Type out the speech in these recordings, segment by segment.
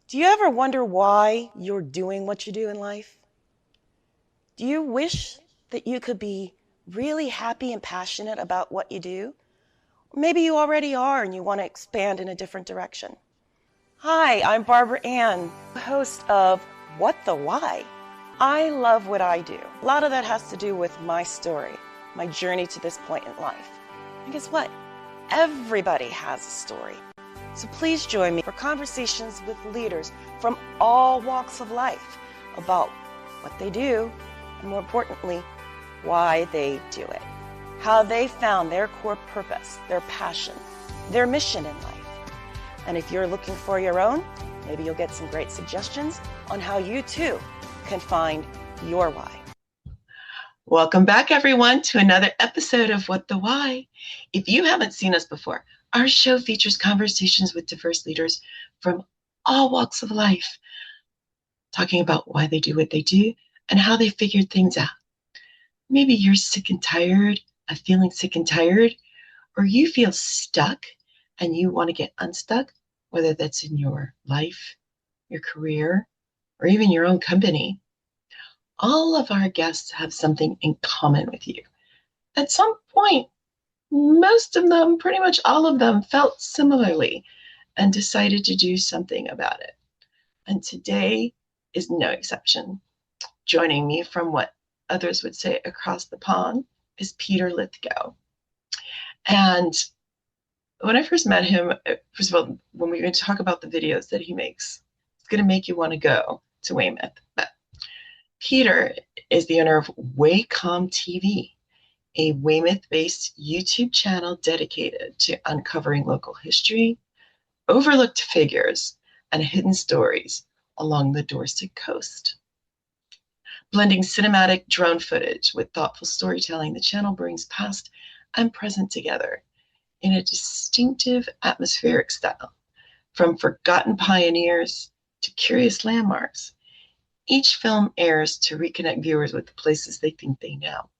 Do you ever wonder why you're doing what you do in life? Do you wish that you could be really happy and passionate about what you do? Or maybe you already are and you want to expand in a different direction. Hi, I'm Barbara Ann, host of What the Why? I love what I do. A lot of that has to do with my story, my journey to this point in life. And guess what? Everybody has a story. So please join me for conversations with leaders from all walks of life about what they do, and more importantly, why they do it. How they found their core purpose, their passion, their mission in life. And if you're looking for your own, maybe you'll get some great suggestions on how you too can find your why. Welcome back, everyone, to another episode of What the Why. If you haven't seen us before, our show features conversations with diverse leaders from all walks of life, talking about why they do what they do and how they figured things out. Maybe you're sick and tired of feeling sick and tired, or you feel stuck and you want to get unstuck, whether that's in your life, your career, or even your own company. All of our guests have something in common with you. At some point, most of them, pretty much all of them, felt similarly and decided to do something about it. And today is no exception. Joining me from what others would say across the pond is Peter Lythgoe. And when I first met him, first of all, when we were going to talk about the videos that he makes, it's going to make you want to go to Weymouth. But Peter is the owner of WeyComm TV, a Weymouth-based YouTube channel dedicated to uncovering local history, overlooked figures, and hidden stories along the Dorset coast. Blending cinematic drone footage with thoughtful storytelling, the channel brings past and present together in a distinctive atmospheric style, from forgotten pioneers to curious landmarks. Each film airs to reconnect viewers with the places they think they know.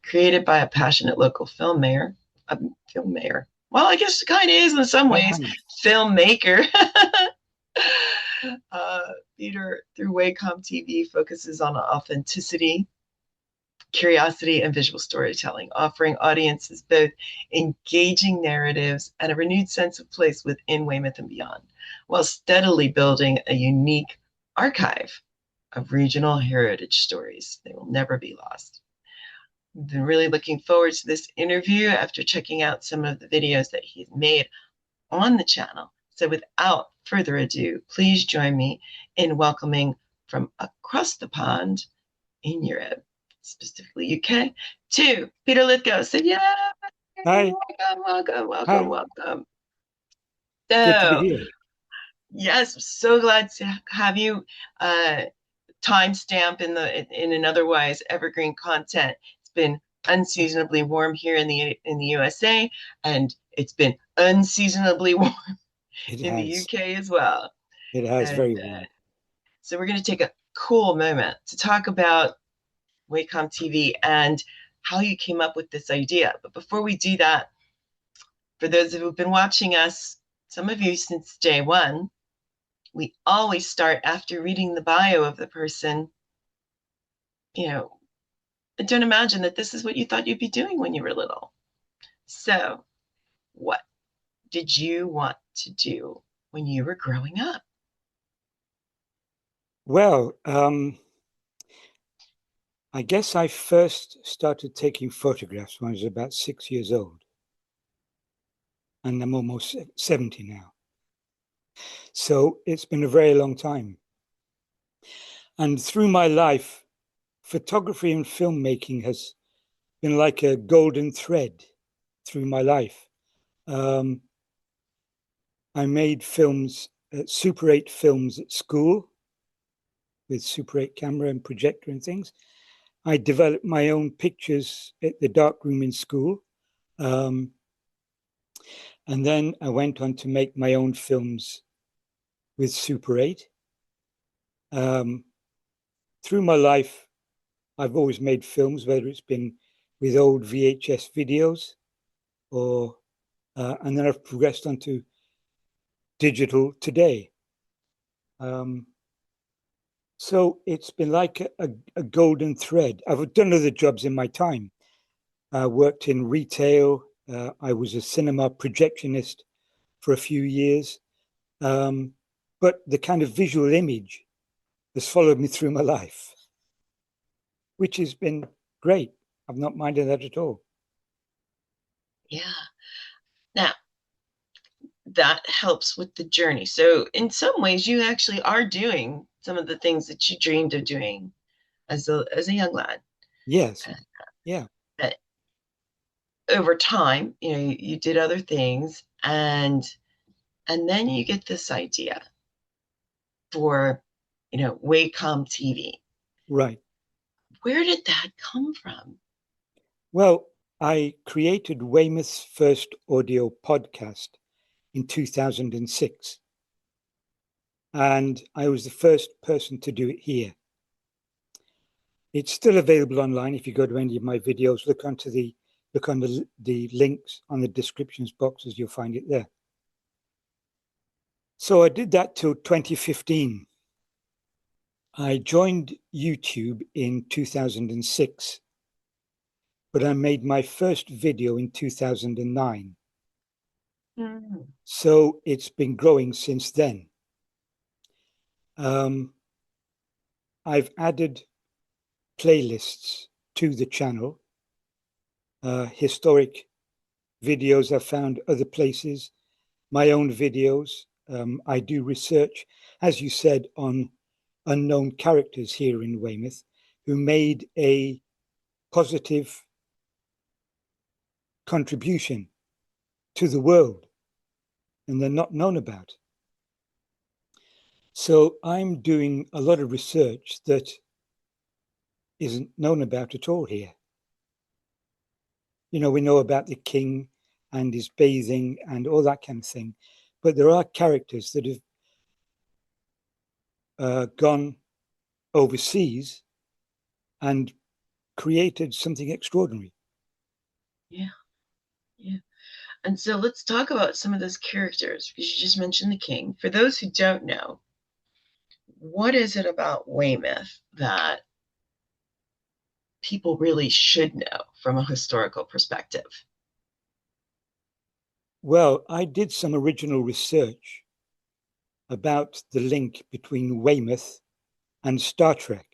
Created by a passionate local filmmaker, well, I guess it kind of is in some ways, filmmaker. Peter, through WeyComm TV, focuses on authenticity, curiosity, and visual storytelling, offering audiences both engaging narratives and a renewed sense of place within Weymouth and beyond, while steadily building a unique archive of regional heritage stories. They will never be lost. I've been really looking forward to this interview after checking out some of the videos that he's made on the channel. So without further ado, please join me in welcoming from across the pond in Europe, specifically UK, to Peter Lythgoe. So yeah, Hi. welcome. Good to be So here. yes, so glad to have you timestamp in an otherwise evergreen content. It's been unseasonably warm here in the USA, and it's been unseasonably warm in the UK as well. It has, very warm. So we're going to take a cool moment to talk about WeyComm TV and how you came up with this idea. But before we do that, for those who have been watching us, some of you since day one, we always start after reading the bio of the person. You know, don't imagine that this is what you thought you'd be doing when you were little. So what did you want to do when you were growing up? Well, I guess I first started taking photographs when I was about 6 years old. And I'm almost 70 now. So it's been a very long time. And through my life, photography and filmmaking has been like a golden thread through my life. I made films, Super 8 films at school with Super 8 camera and projector and things. I developed my own pictures at the darkroom in school. And then I went on to make my own films with Super 8. Through my life, I've always made films, whether it's been with old VHS videos or, and then I've progressed onto digital today. So it's been like a golden thread. I've done other jobs in my time. I worked in retail. I was a cinema projectionist for a few years. But the kind of visual image has followed me through my life, which has been great. I've not minded that at all. Yeah. Now, that helps with the journey. So in some ways, you actually are doing some of the things that you dreamed of doing as a young lad. Yes. Yeah. That over time, you did other things, and then you get this idea for, WeyComm TV. Right. Where did that come from? Well, I created Weymouth's first audio podcast in 2006. And I was the first person to do it here. It's still available online. If you go to any of my videos, look on the links on the descriptions boxes, you'll find it there. So I did that till 2015. I joined YouTube in 2006, but I made my first video in 2009. Mm. So it's been growing since then. I've added playlists to the channel, historic videos I've found other places, my own videos. I do research, as you said, on unknown characters here in Weymouth who made a positive contribution to the world and they're not known about. So I'm doing a lot of research that isn't known about at all here. We know about the king and his bathing and all that kind of thing, but there are characters that have gone overseas and created something extraordinary. Yeah. And so let's talk about some of those characters, because you just mentioned the king. For those who don't know, what is it about Weymouth that people really should know from a historical perspective? Well, I did some original research about the link between Weymouth and Star Trek.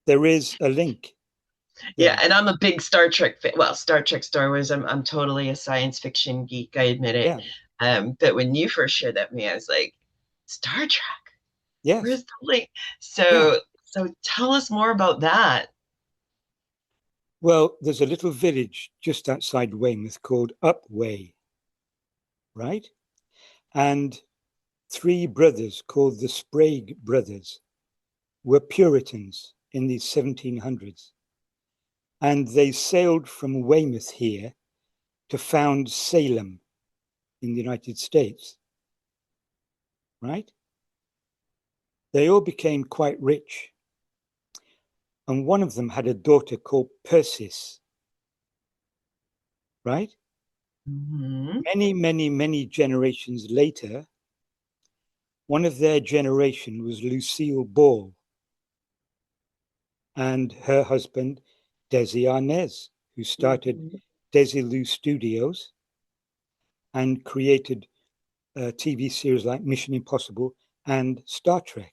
There is a link there. Yeah, and I'm a big Star Trek fan. Well, Star Trek, Star Wars. I'm totally a science fiction geek. I admit it. Yeah. But when you first shared that with me, I was like, Star Trek. Yes. Where's the link? So tell us more about that. Well, there's a little village just outside Weymouth called Upwey, right? And 3 brothers called the Sprague brothers were Puritans in the 1700s. And they sailed from Weymouth here to found Salem in the United States, right? They all became quite rich. And one of them had a daughter called Persis, right? Mm-hmm. Many generations later, one of their generation was Lucille Ball and her husband, Desi Arnaz, who started Desilu Studios and created TV series like Mission Impossible and Star Trek.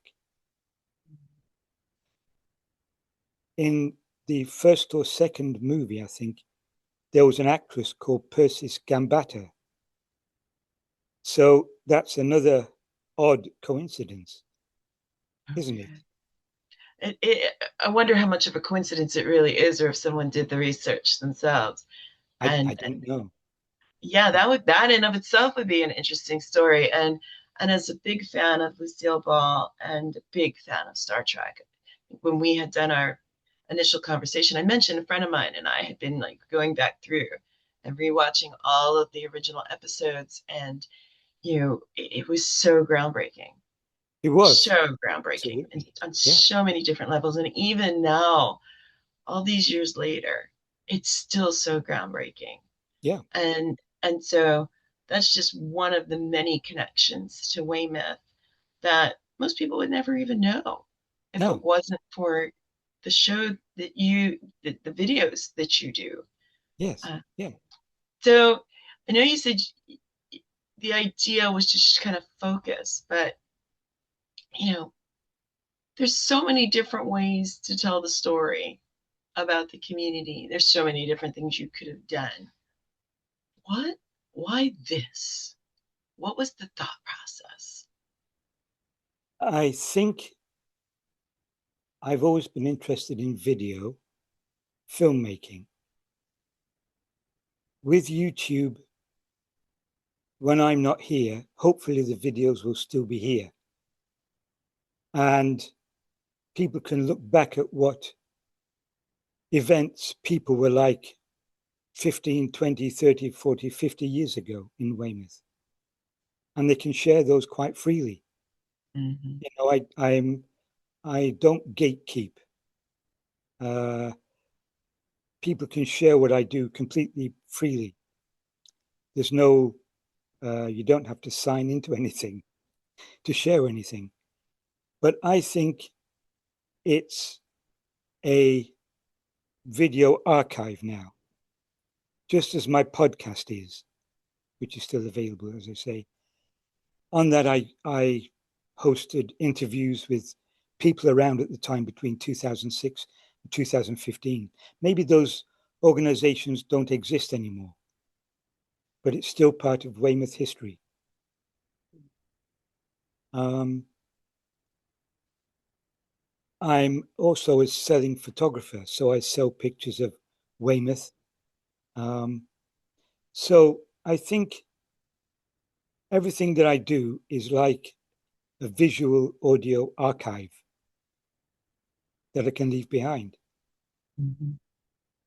In the first or second movie, I think, there was an actress called Persis Gambata. So that's another odd coincidence, isn't it? I wonder how much of a coincidence it really is, or if someone did the research themselves. I don't know. Yeah, that in of itself would be an interesting story. And as a big fan of Lucille Ball and a big fan of Star Trek, when we had done our initial conversation, I mentioned a friend of mine and I had been like going back through and rewatching all of the original episodes, and it was so groundbreaking. It was so groundbreaking on so many different levels. And even now, all these years later, it's still so groundbreaking. Yeah. And so that's just one of the many connections to Weymouth that most people would never even know if No. it wasn't for the show that the videos that you do. Yes. Yeah. So I know you said the idea was to just kind of focus, but you know, there's so many different ways to tell the story about the community. There's so many different things you could have done. Why this? What was the thought process? I think I've always been interested in video, filmmaking. With YouTube, when I'm not here, hopefully the videos will still be here. And people can look back at what events people were like 15, 20, 30, 40, 50 years ago in Weymouth. And they can share those quite freely. Mm-hmm. You know, I don't gatekeep. People can share what I do completely freely. There's no, you don't have to sign into anything to share anything. But I think it's a video archive now, just as my podcast is, which is still available, as I say. On that, I hosted interviews with people around at the time between 2006 and 2015. Maybe those organizations don't exist anymore, but it's still part of Weymouth history. I'm also a selling photographer, so I sell pictures of Weymouth. So I think everything that I do is like a visual audio archive that I can leave behind. Mm-hmm.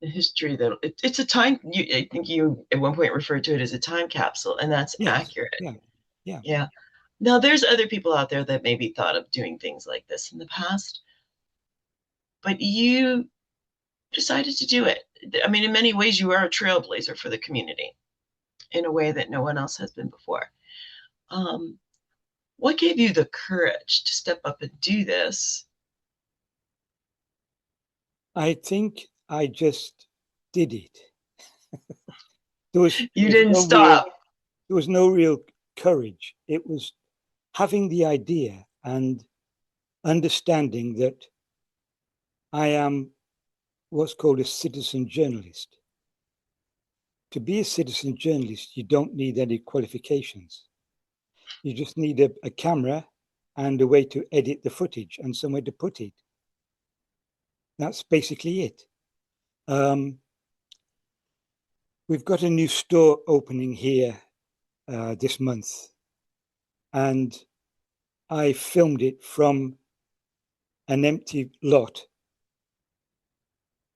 The history that it's a time. I think you at one point referred to it as a time capsule, and that's Yes. accurate. Yeah. Yeah. Now there's other people out there that maybe thought of doing things like this in the past, but you decided to do it. I mean, in many ways, you are a trailblazer for the community in a way that no one else has been before. What gave you the courage to step up and do this? I think I just did it. You didn't stop. There was no real courage. It was having the idea and understanding that I am what's called a citizen journalist. To be a citizen journalist, you don't need any qualifications. You just need a camera and a way to edit the footage and somewhere to put it. That's basically it. We've got a new store opening here this month, and I filmed it from an empty lot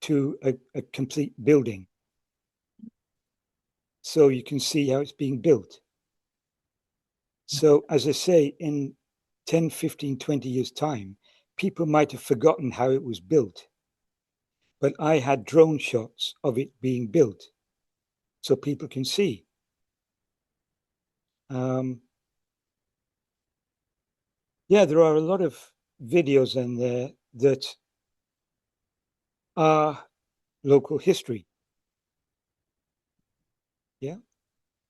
to a complete building. So you can see how it's being built. So as I say, in 10, 15, 20 years' time, people might have forgotten how it was built. But I had drone shots of it being built so people can see. Yeah, there are a lot of videos in there that are local history. Yeah.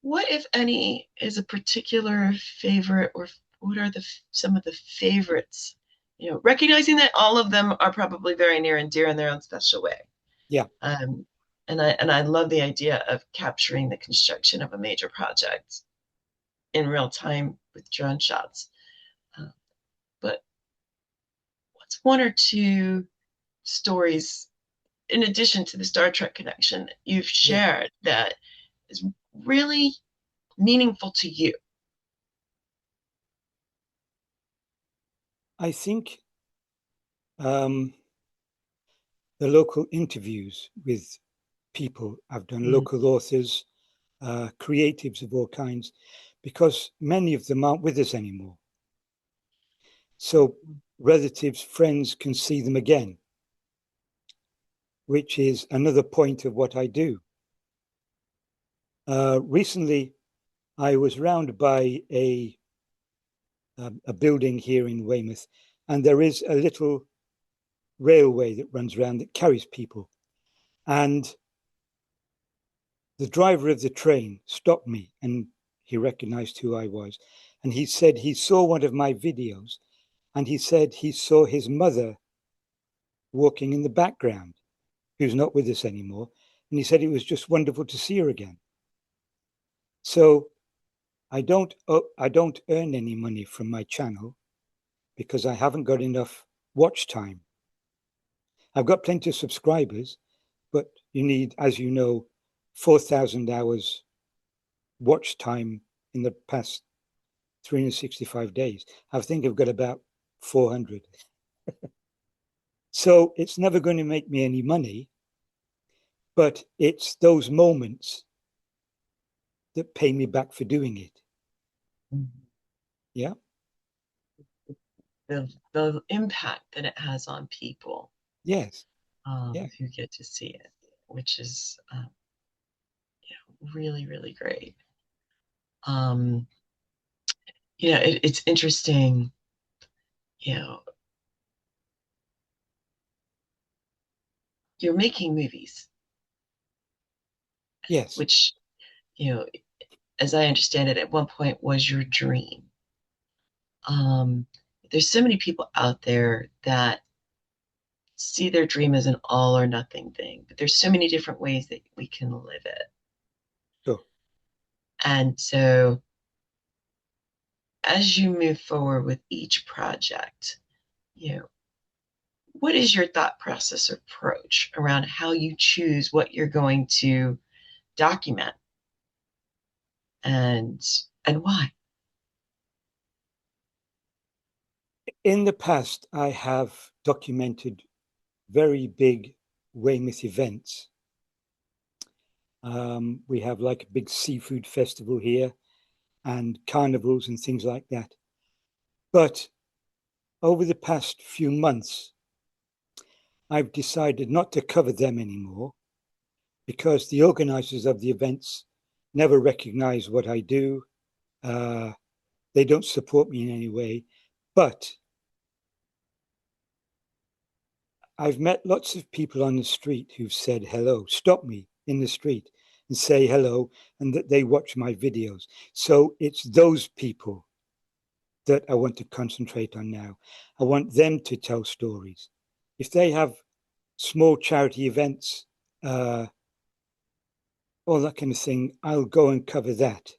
What, if any, is a particular favorite, or what are some of the favorites? You know, recognizing that all of them are probably very near and dear in their own special way. Yeah. And I love the idea of capturing the construction of a major project in real time with drone shots. But what's one or two stories, in addition to the Star Trek connection, you've shared that is really meaningful to you? I think the local interviews with people. I've done local authors, creatives of all kinds, because many of them aren't with us anymore. So relatives, friends can see them again, which is another point of what I do. Recently, I was round by a building here in Weymouth, and there is a little railway that runs around that carries people. And the driver of the train stopped me, and he recognized who I was. And he said he saw one of my videos, and he said he saw his mother walking in the background, who's not with us anymore. And he said it was just wonderful to see her again. So I don't earn any money from my channel because I haven't got enough watch time. I've got plenty of subscribers, but you need, as you know, 4,000 hours watch time in the past 365 days. I think I've got about 400. So it's never going to make me any money, but it's those moments that pay me back for doing it. Yeah. The impact that it has on people. Yes. Yeah. If you get to see it, which is really, really great. It's interesting, you're making movies. Yes. Which, as I understand it, at one point was your dream. There's so many people out there that see their dream as an all or nothing thing, but there's so many different ways that we can live it. Sure. And so as you move forward with each project, what is your thought process or approach around how you choose what you're going to document and why? In the past, I have documented very big Weymouth events. We have like a big seafood festival here and carnivals and things like that. But over the past few months, I've decided not to cover them anymore because the organizers of the events never recognize what I do. They don't support me in any way, but I've met lots of people on the street who've said hello, stop me in the street and say hello, and that they watch my videos. So it's those people that I want to concentrate on now. I want them to tell stories. If they have small charity events, all that kind of thing, I'll go and cover that.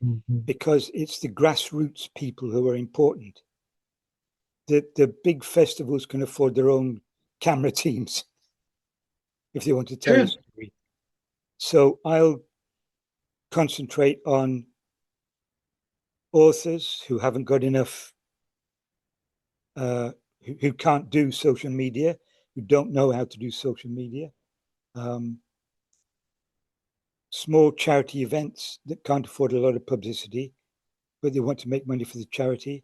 Mm-hmm. Because it's the grassroots people who are important. The big festivals can afford their own camera teams if they want to tell a story. So I'll concentrate on authors who haven't got enough, who can't do social media, who don't know how to do social media, small charity events that can't afford a lot of publicity, but they want to make money for the charity,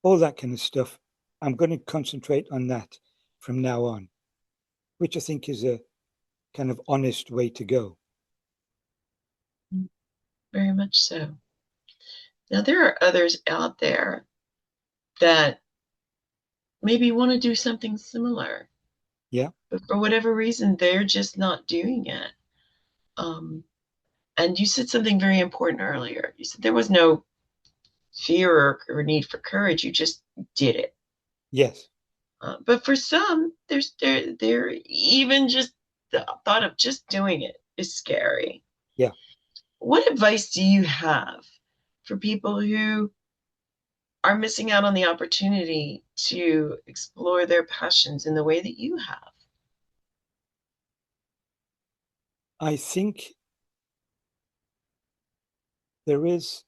all that kind of stuff. I'm going to concentrate on that from now on, which I think is a kind of honest way to go. Very much so. Now, there are others out there that maybe want to do something similar. Yeah. But for whatever reason, they're just not doing it. And you said something very important earlier. You said there was no fear or need for courage. You just did it. Yes. But for some, they're even just the thought of just doing it is scary. Yeah. What advice do you have for people who are missing out on the opportunity to explore their passions in the way that you have? I think there is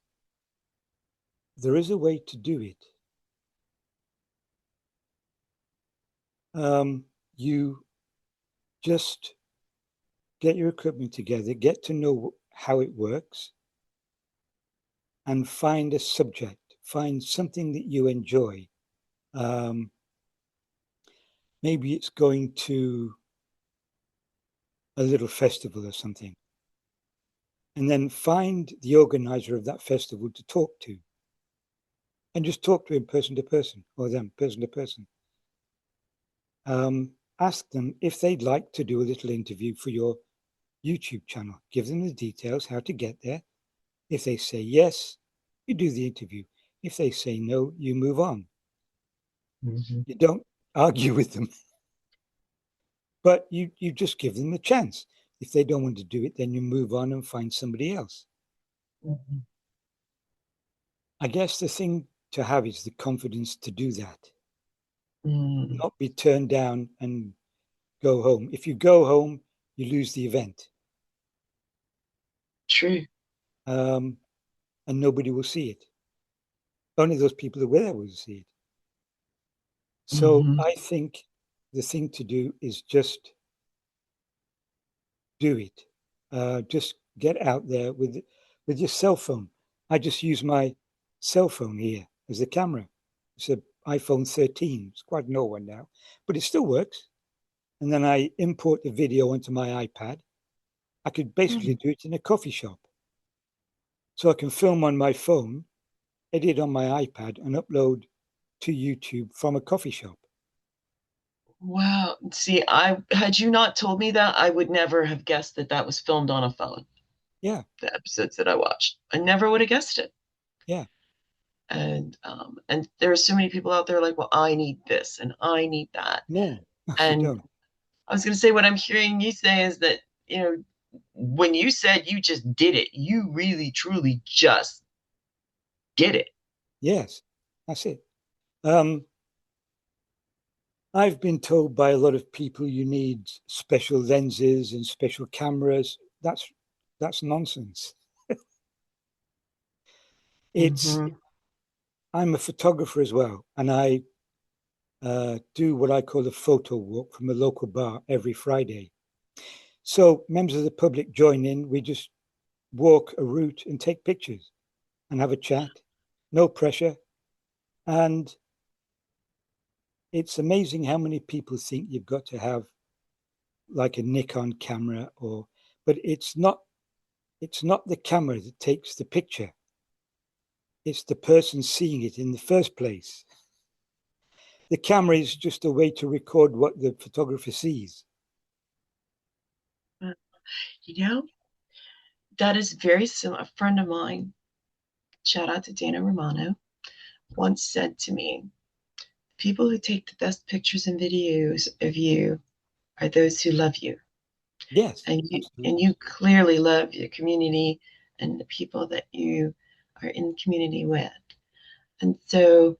a way to do it. You just get your equipment together, get to know how it works, and find a subject, find something that you enjoy. Maybe it's going to a little festival or something and then find the organizer of that festival to talk to, and just talk to him person to person, or them person to person. Ask them if they'd like to do a little interview for your YouTube channel. Give them the details, how to get there. If they say yes, you do the interview. If they say no, you move on. Mm-hmm. You don't argue with them, but you just give them a chance. If they don't want to do it, then you move on and find somebody else. Mm-hmm. I guess the thing to have is the confidence to do that. Mm. Not be turned down and go home. If you go home, you lose the event. True. And nobody will see it. Only those people that were there will see it. So Mm-hmm. I think the thing to do is just do it. Just get out there with your cell phone. I just use my cell phone here as the camera. It's an iPhone 13. It's quite an old one now, but it still works. And then I import the video onto my iPad. I could basically do it in a coffee shop. So I can film on my phone, edit on my iPad, and upload to YouTube from a coffee shop. Wow. See, had you not told me that, I would never have guessed that that was filmed on a phone. Yeah. The episodes that I watched, I never would have guessed it. Yeah. And there are so many people out there like, well, I need this and I need that. No, you And don't. I was going to say, what I'm hearing you say is that, when you said you just did it, you really, truly just did it. Yes, that's it. I've been told by a lot of people you need special lenses and special cameras. That's nonsense. Mm-hmm. I'm a photographer as well, and I do what I call a photo walk from a local bar every Friday. So members of the public join in. We just walk a route and take pictures and have a chat. No pressure. And it's amazing how many people think you've got to have like a Nikon camera, but it's not the camera that takes the picture. It's the person seeing it in the first place. The camera is just a way to record what the photographer sees. That is very similar. A friend of mine, shout out to Dana Romano, once said to me, people who take the best pictures and videos of you are those who love you. Yes, and absolutely. you clearly love your community and the people that you are in community with. And so,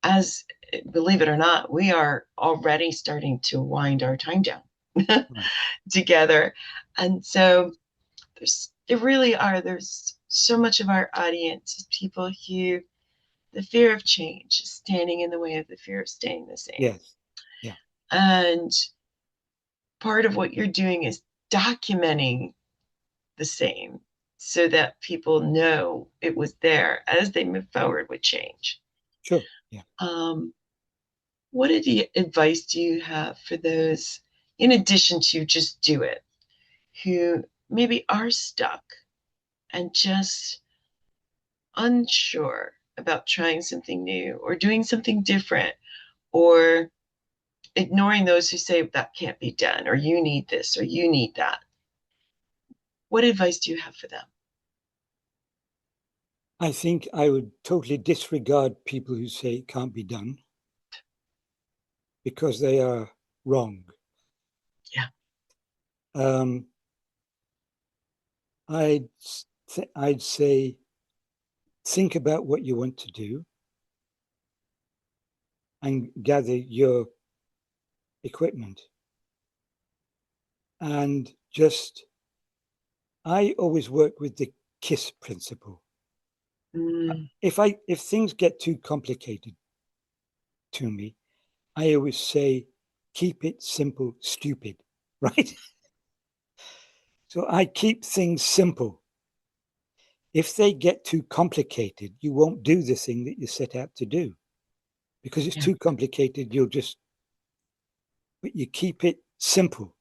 as believe it or not, we are already starting to wind our time down together. And so there's so much of our audience, people who the fear of change is standing in the way of the fear of staying the same. Yes. Yeah. And part of what you're doing is documenting the same so that people know it was there as they move forward with change. Sure. Yeah. What advice do you have for those, in addition to just do it, who maybe are stuck and just unsure about trying something new or doing something different, or ignoring those who say that can't be done, or you need this, or you need that? What advice do you have for them? I think I would totally disregard people who say it can't be done, because they are wrong. Yeah. I'd say, think about what you want to do and gather your equipment. And I always work with the KISS principle. If things get too complicated to me, I always say, keep it simple, stupid, right? So I keep things simple. If they get too complicated, you won't do the thing that you set out to do, because it's too complicated. But you keep it simple.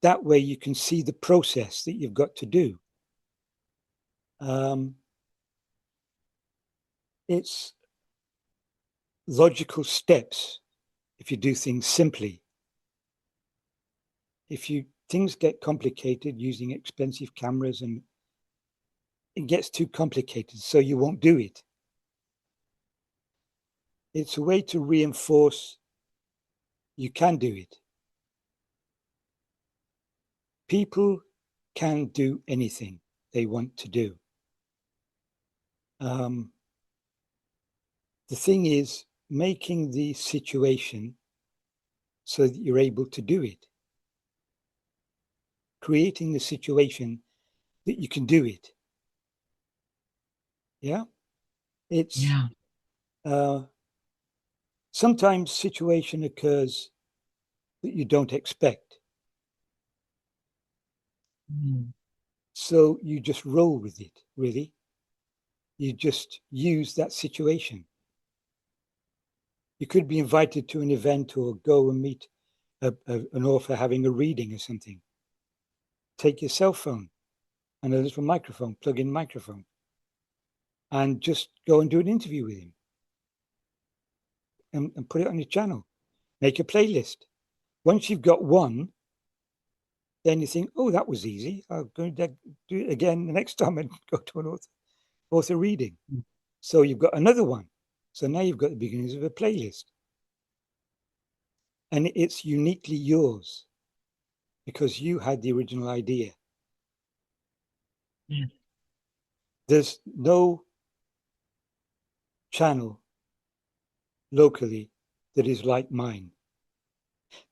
that way you can see the process that you've got to do. It's logical steps if you do things simply. If things get complicated using expensive cameras, and it gets too complicated, so you won't do it. It's a way to reinforce you can do it. People can do anything they want to do. The thing is making the situation so that you're able to do it. Creating the situation that you can do it. Yeah? It's sometimes situation occurs that you don't expect. So you just roll with it, really. You just use that situation. You could be invited to an event or go and meet an author having a reading or something. Take your cell phone and a little microphone, plug in microphone, and just go and do an interview with him and put it on your channel. Make a playlist. Once you've got one, then you think, oh, that was easy. I'll go do it again the next time and go to an author reading. So you've got another one. So now you've got the beginnings of a playlist. And it's uniquely yours because you had the original idea. There's no channel locally that is like mine.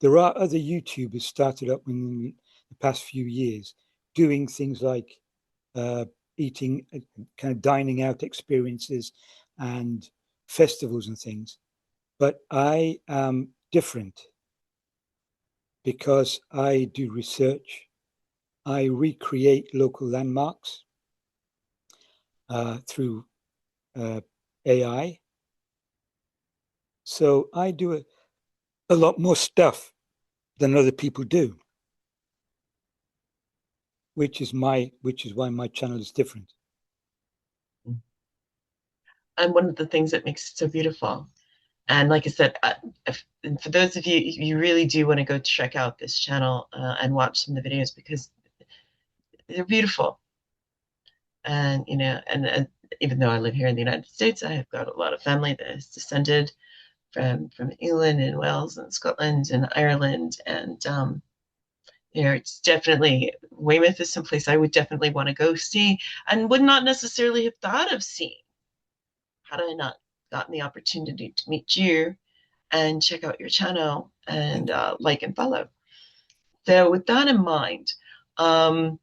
There are other YouTubers started up in the past few years doing things like eating, kind of dining out experiences and festivals and things. But I am different because I do research. I recreate local landmarks through AI. So I do a lot more stuff than other people do, which is why my channel is different. And one of the things that makes it so beautiful. And like I said, for those of you, you really do want to go check out this channel and watch some of the videos because they're beautiful. And, you know, and even though I live here in the United States, I have got a lot of family that is descended from England and Wales and Scotland and Ireland. And, you know, it's definitely, Weymouth is someplace I would definitely want to go see and would not necessarily have thought of seeing had I not gotten the opportunity to meet you and check out your channel and like and follow. So with that in mind, for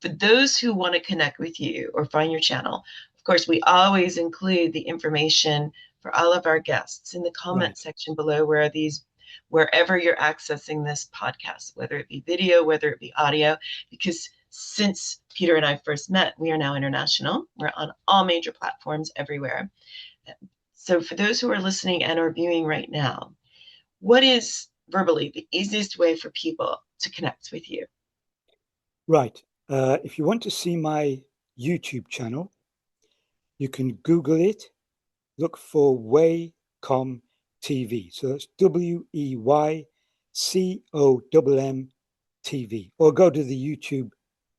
those who want to connect with you or find your channel, of course, we always include the information for all of our guests in the comment section below wherever you're accessing this podcast, whether it be video, whether it be audio, because since Peter and I first met, we are now international. We're on all major platforms everywhere. So for those who are listening and are viewing right now, what is verbally the easiest way for people to connect with you? Right. If you want to see my YouTube channel, you can Google it, look for WeyComm TV. So that's WeyComm TV. Or go to the YouTube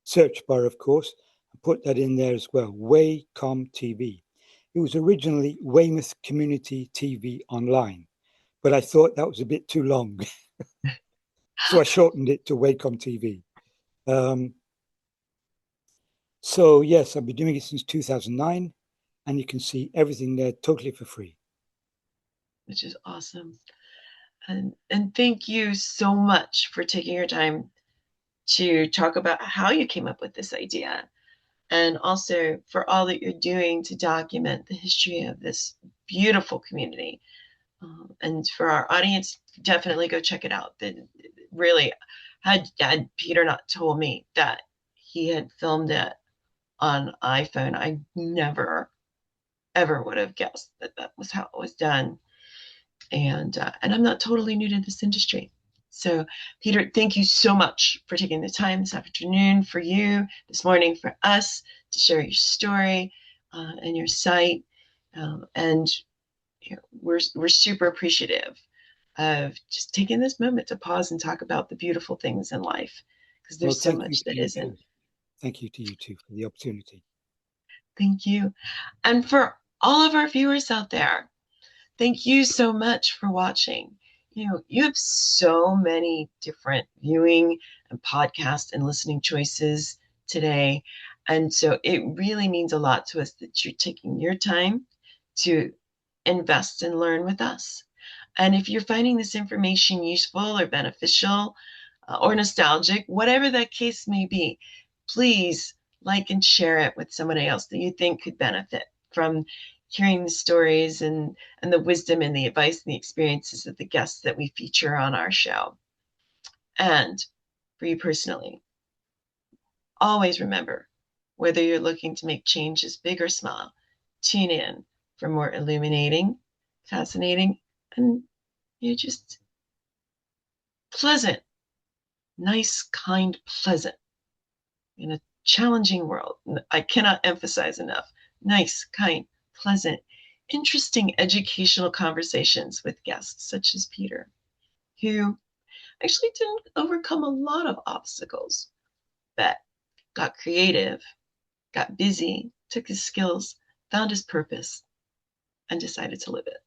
search bar, of course, and put that in there as well, WeyComm TV. It was originally Weymouth Community TV Online, but I thought that was a bit too long. So I shortened it to WeyComm TV. So yes, I've been doing it since 2009, and you can see everything there totally for free. Which is awesome. And thank you so much for taking your time to talk about how you came up with this idea, and also for all that you're doing to document the history of this beautiful community. And for our audience, definitely go check it out. That really, had Peter not told me that he had filmed it on iPhone, I never, ever would have guessed that that was how it was done. And I'm not totally new to this industry. So, Peter, thank you so much for taking the time this afternoon for you, this morning for us to share your story and your site. And we're super appreciative of just taking this moment to pause and talk about the beautiful things in life, because there's so much that isn't. Thank you to you too for the opportunity. Thank you. And for all of our viewers out there, thank you so much for watching. You have so many different viewing and podcast and listening choices today. And so it really means a lot to us that you're taking your time to invest and learn with us. And if you're finding this information useful or beneficial or nostalgic, whatever that case may be, please like and share it with somebody else that you think could benefit from hearing the stories and the wisdom and the advice and the experiences of the guests that we feature on our show. And for you personally, always remember, whether you're looking to make changes big or small, tune in for more illuminating, fascinating, and just pleasant, nice, kind, pleasant in a challenging world. I cannot emphasize enough. Nice, kind, pleasant, interesting educational conversations with guests such as Peter, who actually didn't overcome a lot of obstacles, but got creative, got busy, took his skills, found his purpose, and decided to live it.